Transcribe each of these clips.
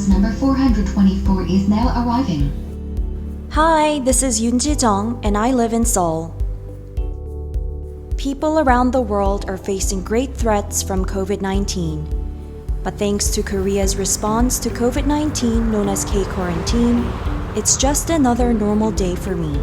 bus number 424 is now arriving. Hi, this is Junji and I live in Seoul. People around the world are facing great threats from COVID-19. But thanks to Korea's response to COVID-19 known as K-quarantine, it's just another normal day for me.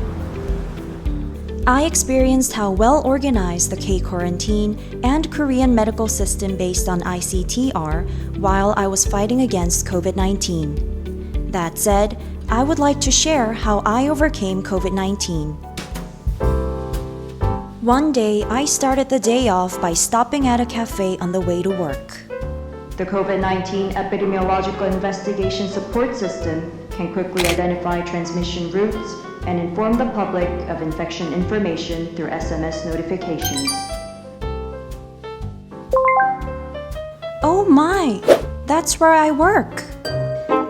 I experienced how well organized the K-quarantine and Korean medical system based on ICT are while I was fighting against COVID-19. That said, I would like to share how I overcame COVID-19. One day, I started the day off by stopping at a cafe on the way to work. The COVID-19 epidemiological investigation support system can quickly identify transmission routes and inform the public of infection information through SMS notifications. Oh my! That's where I work!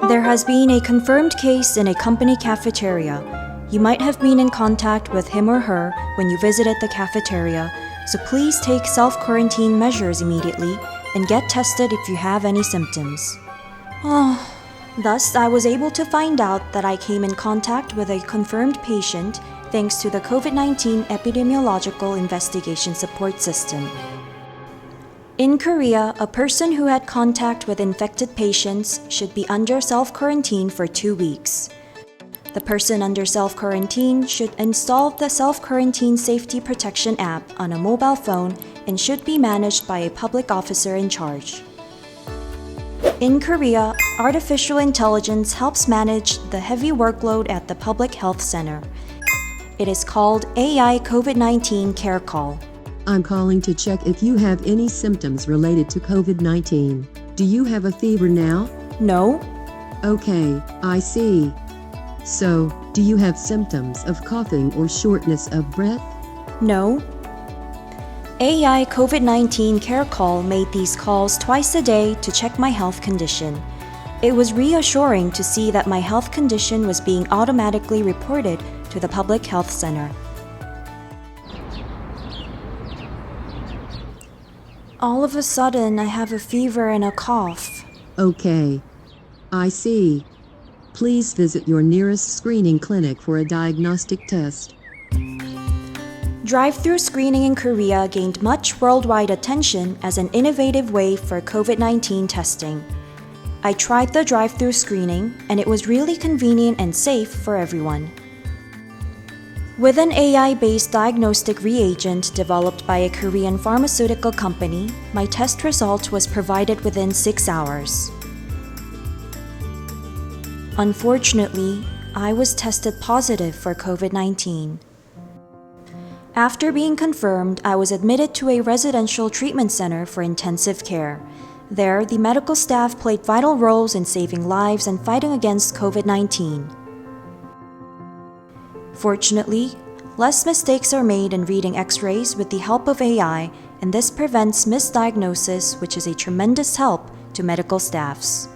There has been a confirmed case in a company cafeteria. You might have been in contact with him or her when you visited the cafeteria, so please take self-quarantine measures immediately and get tested if you have any symptoms. Thus, I was able to find out that I came in contact with a confirmed patient thanks to the COVID-19 epidemiological investigation support system. In Korea, a person who had contact with infected patients should be under self-quarantine for 2 weeks. The person under self-quarantine should install the self-quarantine safety protection app on a mobile phone and should be managed by a public officer in charge. In Korea, artificial intelligence helps manage the heavy workload at the public health center. It is called AI COVID-19 Care Call. I'm calling to check if you have any symptoms related to COVID-19. Do you have a fever now? No. Okay, I see. So, do you have symptoms of coughing or shortness of breath? No. AI COVID-19 Care Call made these calls twice a day to check my health condition. It was reassuring to see that my health condition was being automatically reported to the public health center. All of a sudden, I have a fever and a cough. Okay. I see. Please visit your nearest screening clinic for a diagnostic test. Drive-through screening in Korea gained much worldwide attention as an innovative way for COVID-19 testing. I tried the drive-through screening, and it was really convenient and safe for everyone. With an AI-based diagnostic reagent developed by a Korean pharmaceutical company, my test result was provided within 6 hours. Unfortunately, I was tested positive for COVID-19. After being confirmed, I was admitted to a residential treatment center for intensive care. There, the medical staff played vital roles in saving lives and fighting against COVID-19. Fortunately, less mistakes are made in reading X-rays with the help of AI, and this prevents misdiagnosis, which is a tremendous help to medical staffs.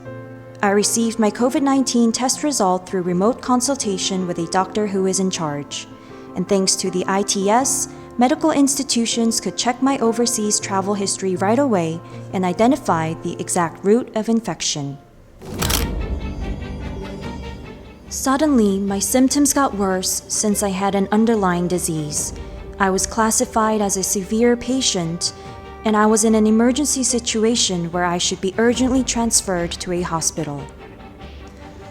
I received my COVID-19 test result through remote consultation with a doctor who is in charge. And thanks to the ITS, medical institutions could check my overseas travel history right away and identify the exact route of infection. Suddenly, my symptoms got worse since I had an underlying disease. I was classified as a severe patient, and I was in an emergency situation where I should be urgently transferred to a hospital.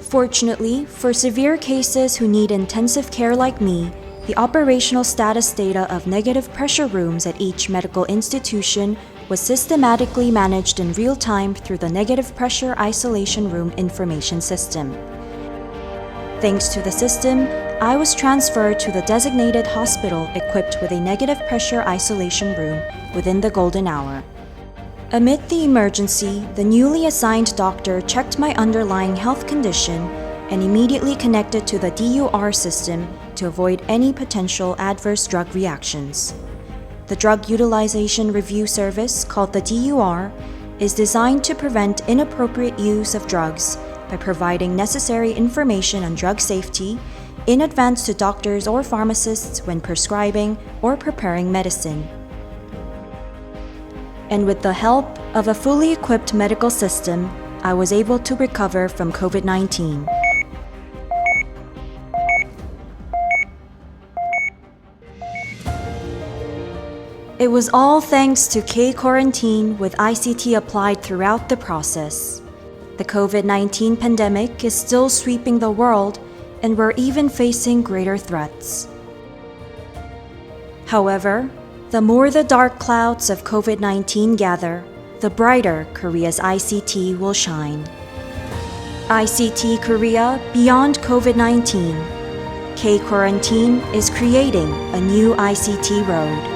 Fortunately, for severe cases who need intensive care like me, the operational status data of negative pressure rooms at each medical institution was systematically managed in real time through the negative pressure isolation room information system. Thanks to the system, I was transferred to the designated hospital equipped with a negative pressure isolation room within the golden hour. Amid the emergency, the newly assigned doctor checked my underlying health condition and immediately connected to the DUR system to avoid any potential adverse drug reactions. The Drug Utilization Review Service, called the DUR, is designed to prevent inappropriate use of drugs by providing necessary information on drug safety in advance to doctors or pharmacists when prescribing or preparing medicine. And with the help of a fully equipped medical system, I was able to recover from COVID-19. It was all thanks to K-quarantine with ICT applied throughout the process. The COVID-19 pandemic is still sweeping the world, and we're even facing greater threats. However, the more the dark clouds of COVID-19 gather, the brighter Korea's ICT will shine. ICT Korea beyond COVID-19. K-quarantine is creating a new ICT road.